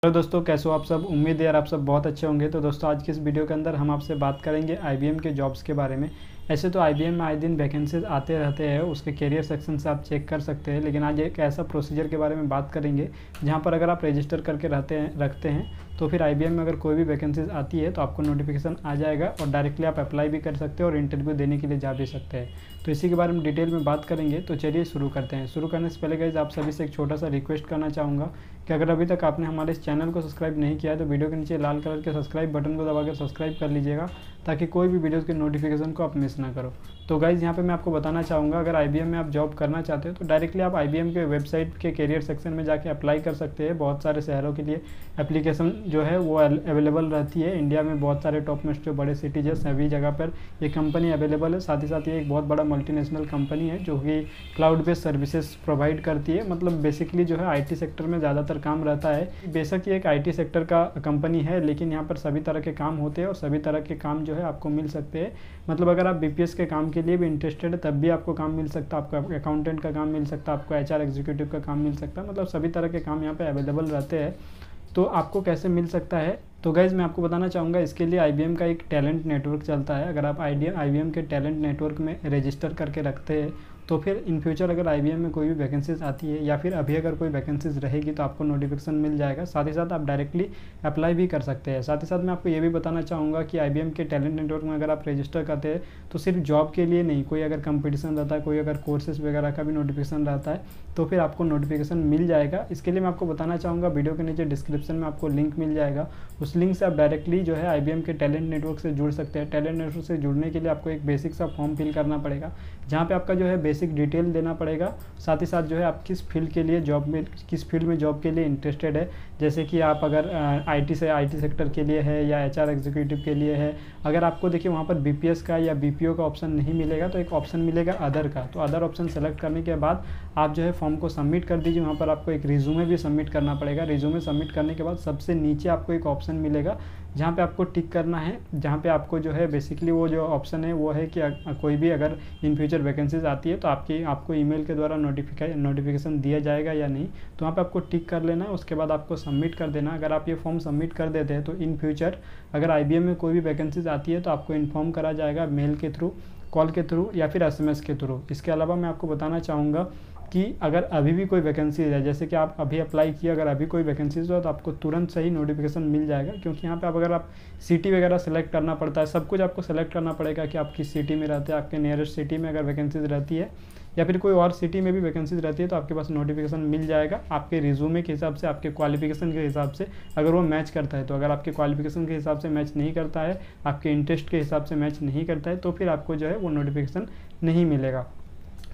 Hello दोस्तों, कैसे हो आप सब। उम्मीद है यार आप सब बहुत अच्छे होंगे। तो दोस्तों आज की इस वीडियो के अंदर हम आपसे बात करेंगे आईबीएम के जॉब्स के बारे में। ऐसे तो आईबीएम में आए दिन वैकेंसीज आते रहते हैं, उसके कैरियर सेक्शन से आप चेक कर सकते हैं। लेकिन आज एक ऐसा प्रोसीजर के बारे में बात करेंगे जहां पर अगर आप रजिस्टर करके रखते हैं तो फिर आईबीएम में अगर कोई भी वैकेंसीज आती है तो आपको नोटिफिकेशन आ जाएगा और डायरेक्टली आप अप्लाई भी कर सकते हैं और इंटरव्यू देने के लिए जा भी सकते हैं। तो इसी के बारे में डिटेल में बात करेंगे। तो चलिए शुरू करते हैं। शुरू करने से पहले गाइस आप सभी से एक छोटा सा रिक्वेस्ट करना चाहूँगा कि अगर अभी तक आपने हमारे इस चैनल को सब्सक्राइब नहीं किया है तो वीडियो के नीचे लाल कलर के सब्सक्राइब बटन को दबाकर सब्सक्राइब कर लीजिएगा ताकि कोई भी वीडियोज़ के नोटिफिकेशन को आप मिस ना करो। तो गाइज़ यहाँ पे मैं आपको बताना चाहूँगा, अगर आईबीएम में आप जॉब करना चाहते हो तो डायरेक्टली आप आईबीएम के वेबसाइट के कैरियर सेक्शन में जाके अप्लाई कर सकते हैं। बहुत सारे शहरों के लिए एप्लीकेशन जो है वो अवेलेबल रहती है। इंडिया में बहुत सारे टॉप मोस्ट जो बड़े सिटीज है सभी जगह पर ये कंपनी अवेलेबल है। साथ ही साथ ये एक बहुत बड़ा मल्टीनेशनल कंपनी है जो कि क्लाउड बेस्ड सर्विसेज प्रोवाइड करती है। मतलब बेसिकली जो है आईटी सेक्टर में ज़्यादातर काम रहता है। बेशक ये एक आईटी सेक्टर का कंपनी है लेकिन यहाँ पर सभी तरह के काम होते हैं और सभी तरह के काम जो है आपको मिल सकते हैं। मतलब अगर आप बीपीएस के काम के लिए भी इंटरेस्टेड है तब भी आपको काम मिल सकता है, आपको अकाउंटेंट का काम मिल सकता है, आपको एचआर एग्जीक्यूटिव का काम मिल सकता है। मतलब सभी तरह के काम यहाँ पे अवेलेबल रहते हैं। तो आपको कैसे मिल सकता है तो गाइज़ मैं आपको बताना चाहूँगा, इसके लिए आईबीएम का एक टैलेंट नेटवर्क चलता है। अगर आप आईबीएम के टैलेंट नेटवर्क में रजिस्टर करके रखते हैं तो फिर इन फ्यूचर अगर आईबीएम में कोई भी वैकेंसीज आती है या फिर अभी अगर कोई वैकेंसीज रहेगी तो आपको नोटिफिकेशन मिल जाएगा। साथ ही साथ आप डायरेक्टली अप्लाई भी कर सकते हैं। साथ ही साथ मैं आपको ये भी बताना चाहूँगा कि आईबीएम के टैलेंट नेटवर्क में अगर आप रजिस्टर करते हैं तो सिर्फ जॉब के लिए नहीं, कोई अगर कंपटीशन रहता है, कोई अगर कोर्सेज वगैरह का भी नोटिफिकेशन रहता है तो फिर आपको नोटिफिकेशन मिल जाएगा। इसके लिए मैं आपको बताना चाहूँगा, वीडियो के नीचे डिस्क्रिप्शन में आपको लिंक मिल जाएगा। उस लिंक से आप डायरेक्टली जो है आईबीएम के टैलेंट नेटवर्क से जुड़ सकते हैं। टैलेंट नेटवर्क से जुड़ने के लिए आपको एक बेसिक सा फॉर्म फिल करना पड़ेगा जहाँ पे आपका जो है बेसिक डिटेल देना पड़ेगा। साथ ही साथ जो है आप किस फील्ड के लिए किस फील्ड में जॉब के लिए इंटरेस्टेड है। जैसे कि आप अगर आईटी सेक्टर के लिए है या एचआर एग्जीक्यूटिव के लिए है। अगर आपको देखिए वहाँ पर बीपीएस का या बीपीओ का ऑप्शन नहीं मिलेगा तो एक ऑप्शन मिलेगा अदर का। तो अदर ऑप्शन सेलेक्ट करने के बाद आप जो है फॉर्म को सबमिट कर दीजिए। वहाँ पर आपको एक रिज्यूमे भी सबमिट करना पड़ेगा। रिज्यूमे सबमिट करने के बाद सबसे नीचे आपको एक ऑप्शन मिलेगा जहाँ पे आपको टिक करना है, जहाँ पे आपको जो है बेसिकली वो जो ऑप्शन है वो है कि कोई भी अगर इन फ्यूचर वैकेंसीज आती है तो आपको ईमेल के द्वारा नोटिफिकेशन दिया जाएगा या नहीं। तो वहाँ पे आपको टिक कर लेना है। उसके बाद आपको सबमिट कर देना। अगर आप ये फॉर्म सबमिट कर देते हैं तो इन फ्यूचर अगर आईबीएम में कोई भी वैकेंसीज आती है तो आपको इन्फॉर्म करा जाएगा मेल के थ्रू, कॉल के थ्रू या फिर एसएमएस के थ्रू। इसके अलावा मैं आपको बताना चाहूँगा कि अगर अभी भी कोई वैकेंसीज है, जैसे कि आप अभी अप्लाई किया, अगर अभी कोई वैकेंसीज हो तो आपको तुरंत सही नोटिफिकेशन मिल जाएगा। क्योंकि यहाँ पे अगर आप सिटी वगैरह सेलेक्ट करना पड़ता है, सब कुछ आपको सेलेक्ट करना पड़ेगा कि आप किस सिटी में रहते हैं। आपके नियरेस्ट सिटी में अगर वैकेंसीज रहती है या फिर कोई और सिटी में भी वैकेंसीज रहती है तो आपके पास नोटिफिकेशन मिल जाएगा आपके रिज्यूमे के हिसाब से, आपके क्वालिफिकेशन के हिसाब से अगर वो मैच करता है। तो अगर आपके क्वालिफिकेशन के हिसाब से मैच नहीं करता है, आपके इंटरेस्ट के हिसाब से मैच नहीं करता है तो फिर आपको जो है वो नोटिफिकेशन नहीं मिलेगा।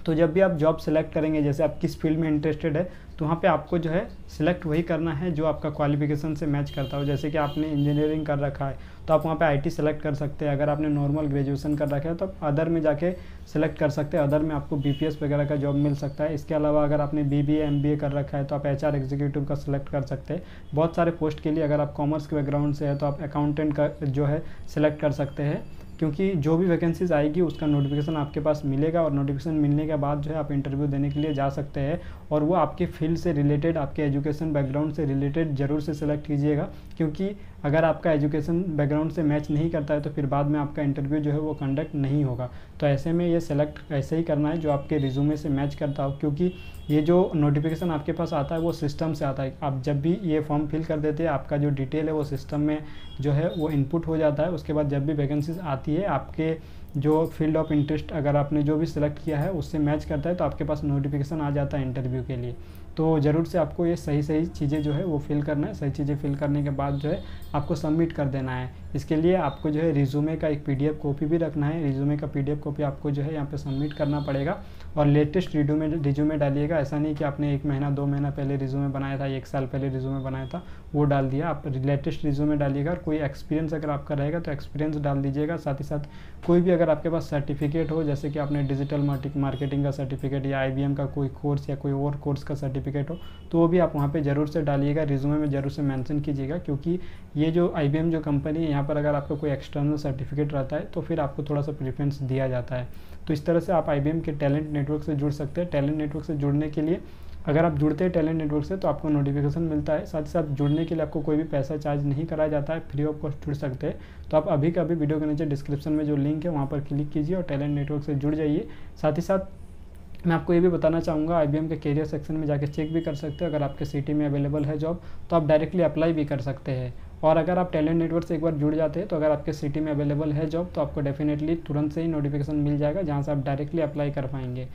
तो जब भी आप जॉब सेलेक्ट करेंगे, जैसे आप किस फील्ड में इंटरेस्टेड है तो वहाँ पे आपको जो है सिलेक्ट वही करना है जो आपका क्वालिफिकेशन से मैच करता हो। जैसे कि आपने इंजीनियरिंग कर रखा है तो आप वहाँ पे आईटी सेलेक्ट कर सकते हैं। अगर आपने नॉर्मल ग्रेजुएशन कर रखा है तो आप अदर में जाके सेलेक्ट कर सकते हैं। अदर में आपको बीपीएस वगैरह का जॉब मिल सकता है। इसके अलावा अगर आपने बीबीए एमबीए कर रखा है तो आप एचआर एग्जीक्यूटिव का सिलेक्ट कर सकते हैं। बहुत सारे पोस्ट के लिए अगर आप कॉमर्स के बैकग्राउंड से है तो आप अकाउंटेंट का जो है सिलेक्ट कर सकते हैं। क्योंकि जो भी वैकेंसीज आएगी उसका नोटिफिकेशन आपके पास मिलेगा और नोटिफिकेशन मिलने के बाद जो है आप इंटरव्यू देने के लिए जा सकते हैं। और वो आपके फील्ड से रिलेटेड, आपके एजुकेशन बैकग्राउंड से रिलेटेड ज़रूर से सिलेक्ट कीजिएगा। क्योंकि अगर आपका एजुकेशन बैकग्राउंड से मैच नहीं करता है तो फिर बाद में आपका इंटरव्यू जो है वो कंडक्ट नहीं होगा। तो ऐसे में ये सेलेक्ट ऐसे ही करना है जो आपके रिज्यूमे से मैच करता हो। क्योंकि ये जो नोटिफिकेशन आपके पास आता है वो सिस्टम से आता है। आप जब भी ये फॉर्म फिल कर देते हैं आपका जो डिटेल है वो सिस्टम में जो है वो इनपुट हो जाता है। उसके बाद जब भी वैकेंसीज आती है आपके जो फील्ड ऑफ इंटरेस्ट अगर आपने जो भी सिलेक्ट किया है उससे मैच करता है तो आपके पास नोटिफिकेशन आ जाता है इंटरव्यू के लिए। तो ज़रूर से आपको ये सही चीज़ें जो है वो फिल करना है। सही चीज़ें फिल करने के बाद जो है आपको सबमिट कर देना है। इसके लिए आपको जो है रिज्यूमे का एक पीडीएफ कॉपी भी रखना है। रिज्यूमे का पीडीएफ कॉपी आपको जो है यहाँ पे सबमिट करना पड़ेगा और लेटेस्ट रिज्यूमे डालिएगा। ऐसा नहीं कि आपने 1 महीना 2 महीना पहले रिज्यूमे बनाया था, 1 साल पहले रिज्यूमे बनाया था वो डाल दिया। आप लेटेस्ट रिज्यूमे डालिएगा और कोई एक्सपीरियंस अगर आपका रहेगा तो एक्सपीरियंस डाल दीजिएगा। साथ ही साथ कोई भी अगर आपके पास सर्टिफिकेट हो, जैसे कि आपने डिजिटल मार्केटिंग का सर्टिफिकेट या आईबीएम का कोई कोर्स या कोई और कोर्स का सर्टिफिकेट हो तो वो भी आप वहाँ पे ज़रूर से डालिएगा, रिज्यूमे में ज़रूर से मेंशन कीजिएगा। क्योंकि ये जो आईबीएम जो कंपनी है यहाँ पर अगर आपका कोई एक्सटर्नल सर्टिफिकेट रहता है तो फिर आपको थोड़ा सा प्रेफरेंस दिया जाता है। तो इस तरह से आप आईबीएम के टैलेंट नेटवर्क से जुड़ सकते हैं। टैलेंट नेटवर्क से जुड़ने के लिए अगर आप जुड़ते हैं टैलेंट नेटवर्क से तो आपको नोटिफिकेशन मिलता है। साथ ही साथ जुड़ने के लिए आपको कोई भी पैसा चार्ज नहीं कराया जाता है, फ्री ऑफ कॉस्ट जुड़ सकते हैं। तो आप अभी का अभी वीडियो के नीचे डिस्क्रिप्शन में जो लिंक है वहाँ पर क्लिक कीजिए और टैलेंट नेटवर्क से जुड़ जाइए। साथ ही साथ मैं आपको ये भी बताना चाहूँगा, IBM के कैरियर सेक्शन में जाके चेक भी कर सकते हो, अगर आपके सिटी में अवेलेबल है जॉब तो आप डायरेक्टली अप्लाई भी कर सकते हैं। और अगर आप टैलेंट नेटवर्क से एक बार जुड़ जाते हैं तो अगर आपके सिटी में अवेलेबल है जॉब तो आपको डेफिनेटली तुरंत से ही नोटिफिकेशन मिल जाएगा, जहाँ से आप डायरेक्टली अप्लाई कर पाएंगे।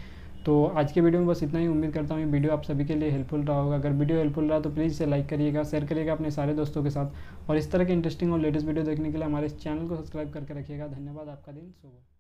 तो आज के वीडियो में बस इतना ही। उम्मीद करता हूँ ये वीडियो आप सभी के लिए हेल्पफुल रहा होगा। अगर वीडियो हेल्पफुल रहा तो प्लीज़ इसे लाइक करिएगा, शेयर करिएगा अपने सारे दोस्तों के साथ, और इस तरह के इंटरेस्टिंग और लेटेस्ट वीडियो देखने के लिए हमारे इस चैनल को सब्सक्राइब करके रखिएगा। धन्यवाद। आपका दिन शुभ हो।